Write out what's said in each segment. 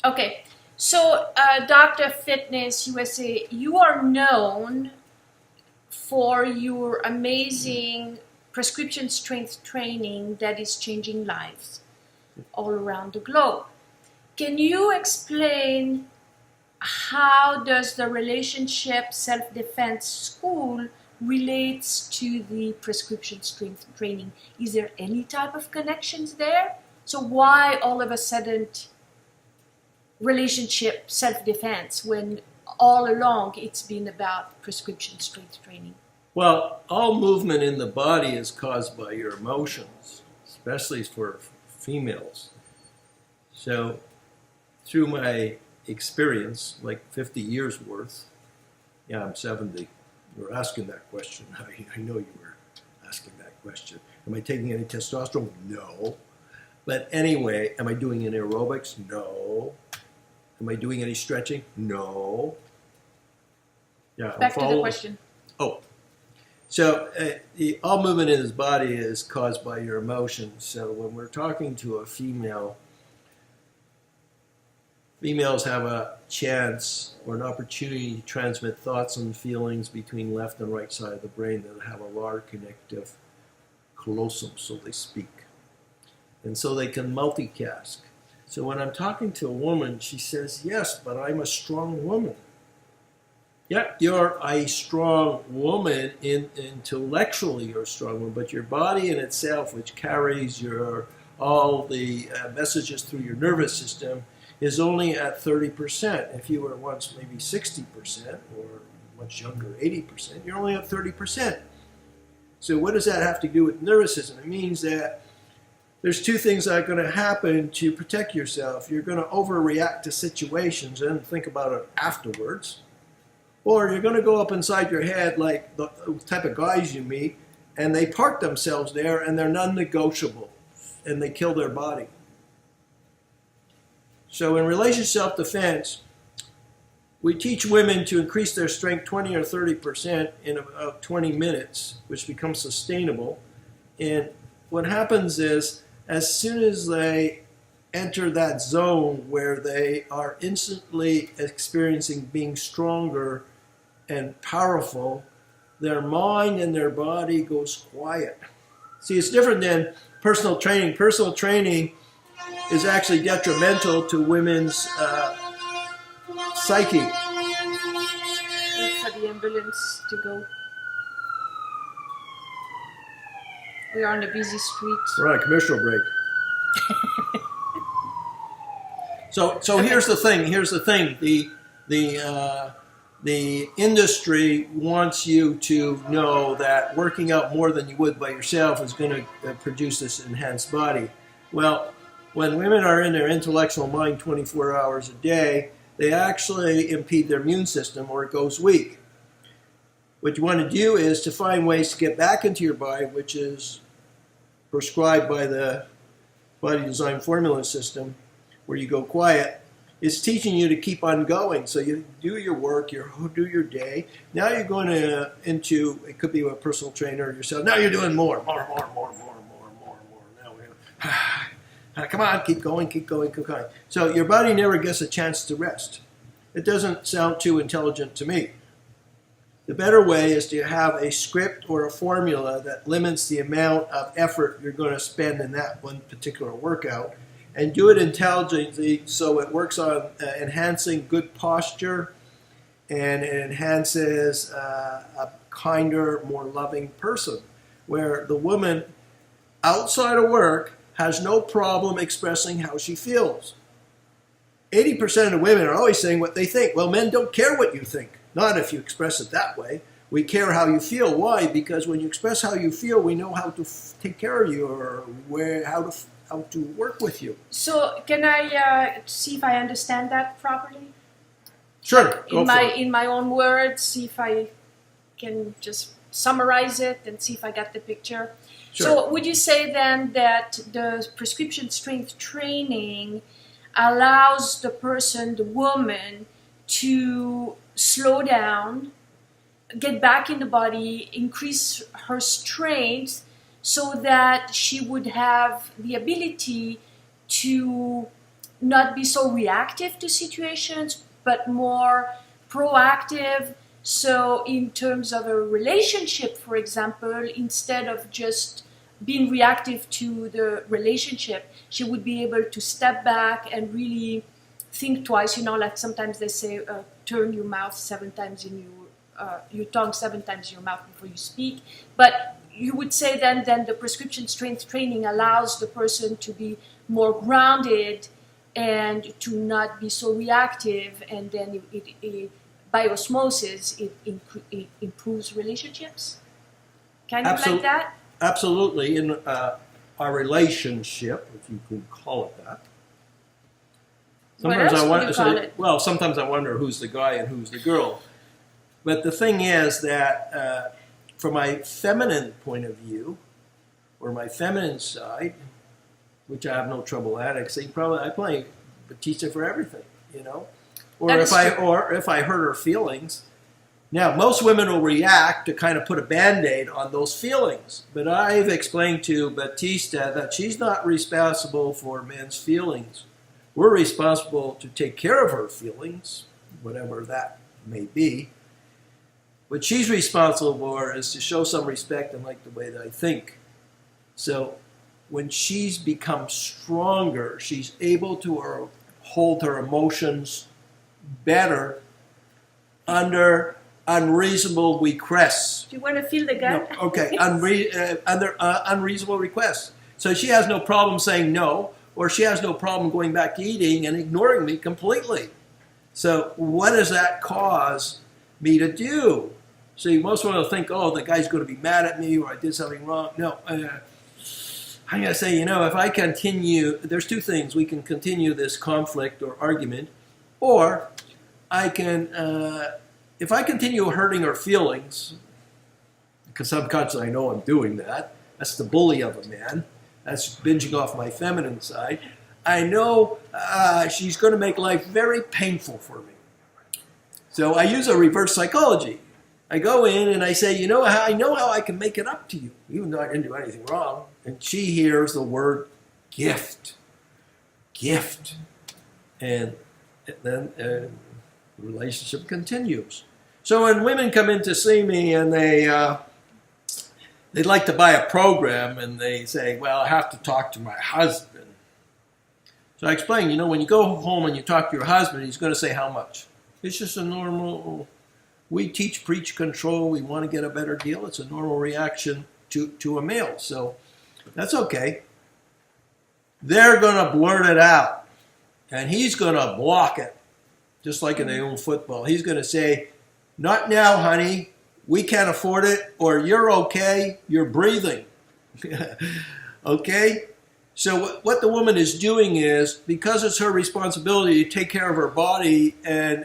Okay, so Dr. Fitness USA, you are known for your amazing prescription strength training that is changing lives all around the globe. Can you explain how does the relationship self-defense school relates to the prescription strength training? Is there any type of connections there? So why all of a sudden relationship self-defense when all along it's been about prescription strength training? Well, all movement in the body is caused by your emotions, especially for females. So through my experience, like 50 years worth, yeah, I'm 70. You were asking that question. I know you were asking that question. Am I taking any testosterone? No. But anyway, am I doing any aerobics? No. Am I doing any stretching? No. Yeah. Back to the question. Oh. So all movement in his body is caused by your emotions. So when we're talking to a female, females have a chance or an opportunity to transmit thoughts and feelings between left and right side of the brain that have a large connective callosum, so they speak. And so they can multitask. So when I'm talking to a woman, she says, yes, but I'm a strong woman. Yeah, you're a strong woman, intellectually you're a strong woman, but your body in itself, which carries all the messages through your nervous system, is only at 30%. If you were once maybe 60% or much younger, 80%, you're only at 30%. So what does that have to do with nervous system? It means that there's two things that are going to happen to protect yourself. You're going to overreact to situations and think about it afterwards. Or you're going to go up inside your head like the type of guys you meet, and they park themselves there, and they're non-negotiable, and they kill their body. So in relation to self-defense, we teach women to increase their strength 20 or 30% in about 20 minutes, which becomes sustainable. And what happens is, as soon as they enter that zone where they are instantly experiencing being stronger and powerful, their mind and their body goes quiet. See, it's different than personal training. Personal training is actually detrimental to women's psyche. Wait for the ambulance to go. We are on a busy street. We're on a commercial break. So here's the thing. The industry wants you to know that working out more than you would by yourself is going to produce this enhanced body. Well, when women are in their intellectual mind 24 hours a day, they actually impede their immune system or it goes weak. What you want to do is to find ways to get back into your body, which is prescribed by the body design formula system, where you go quiet. It's teaching you to keep on going. So you do your work, you do your day. Now you're going into, it could be a personal trainer or yourself. Now you're doing more. Now we're come on, keep going. So your body never gets a chance to rest. It doesn't sound too intelligent to me. The better way is to have a script or a formula that limits the amount of effort you're going to spend in that one particular workout, and do it intelligently so it works on enhancing good posture, and it enhances a kinder, more loving person, where the woman outside of work has no problem expressing how she feels. 80% of women are always saying what they think. Well, men don't care what you think. Not if you express it that way. We care how you feel. Why? Because when you express how you feel, we know how to take care of you or how to work with you. So can I see if I understand that properly? Sure. In my own words, see if I can just summarize it and see if I got the picture. Sure. So would you say then that the prescription strength training allows the person, the woman, to slow down, get back in the body, increase her strength so that she would have the ability to not be so reactive to situations, but more proactive. So in terms of a relationship, for example, instead of just being reactive to the relationship, she would be able to step back and really think twice. Like sometimes they say, turn your mouth 7 times in your tongue 7 times in your mouth before you speak. But you would say then the prescription strength training allows the person to be more grounded and to not be so reactive, and then by osmosis it improves relationships. Kind of like that? Absolutely. In our relationship, if you can call it that. Sometimes I wonder who's the guy and who's the girl. But the thing is that from my feminine point of view, or my feminine side, which I have no trouble annexing, I play Batista for everything, Or if I hurt her feelings. Now, most women will react to kind of put a Band-Aid on those feelings. But I've explained to Batista that she's not responsible for men's feelings. We're responsible to take care of her feelings, whatever that may be. What she's responsible for is to show some respect and like the way that I think. So when she's become stronger, she's able to hold her emotions better under unreasonable requests. Do you want to feel the gun? No, okay, under unreasonable requests. So she has no problem saying no, or she has no problem going back to eating and ignoring me completely. So what does that cause me to do? See, most women will think, oh, the guy's going to be mad at me or I did something wrong. No, I'm going to say, if I continue, there's two things. We can continue this conflict or argument, or I can, if I continue hurting her feelings, because subconsciously I know I'm doing that, that's the bully of a man, that's binging off my feminine side, I know she's going to make life very painful for me. So I use a reverse psychology. I go in and I say, I know how I can make it up to you, even though I didn't do anything wrong. And she hears the word gift. Gift. And then the relationship continues. So when women come in to see me and they'd like to buy a program and they say, well, I have to talk to my husband. So I explain, when you go home and you talk to your husband, he's going to say how much. It's just a normal, we teach, preach, control. We want to get a better deal. It's a normal reaction to a male. So that's okay. They're going to blurt it out. And he's going to block it. Just like in the old football. He's going to say, not now, honey. We can't afford it. Or you're okay. You're breathing. Okay? So what the woman is doing is, because it's her responsibility to take care of her body, and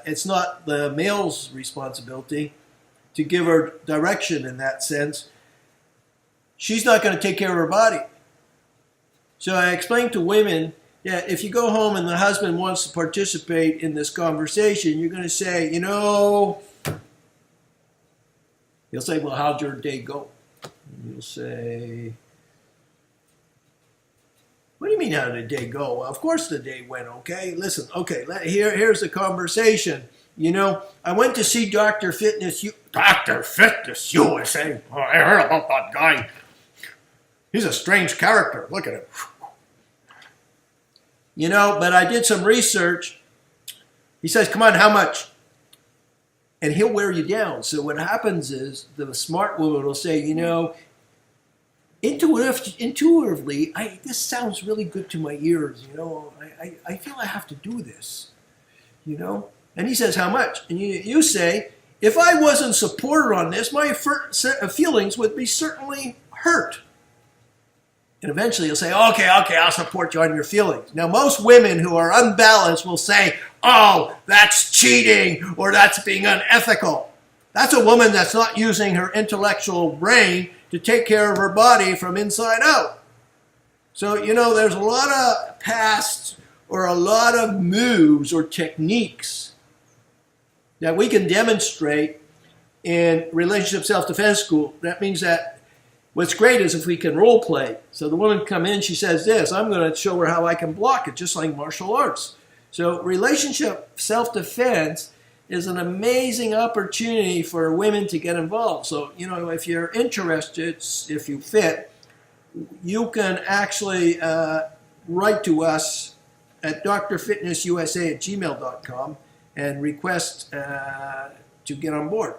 it's not the male's responsibility to give her direction in that sense, she's not going to take care of her body. So I explain to women that if you go home and the husband wants to participate in this conversation, you're going to say, he'll say, well, how'd your day go? And you'll say, what do you mean, how did the day go? Well, of course the day went okay. Listen, okay, here's the conversation. I went to see Dr. Fitness USA. Oh, I heard about that guy. He's a strange character. Look at him. But I did some research. He says, come on, how much? And he'll wear you down. So what happens is the smart woman will say, intuitively, this sounds really good to my ears. I feel I have to do this. And he says, how much? And you say, if I wasn't supported on this, my feelings would be certainly hurt. And eventually you'll say, okay, I'll support you on your feelings. Now, most women who are unbalanced will say, oh, that's cheating, or that's being unethical. That's a woman that's not using her intellectual brain to take care of her body from inside out. So, there's a lot of past or a lot of moves or techniques that we can demonstrate in relationship self-defense school. That means that What's great is if we can role play. So the woman come in, she says this, I'm going to show her how I can block it, just like martial arts. So relationship self-defense is an amazing opportunity for women to get involved. So, you know, if you're interested, if you fit, you can actually write to us at drfitnessusa@gmail.com and request to get on board.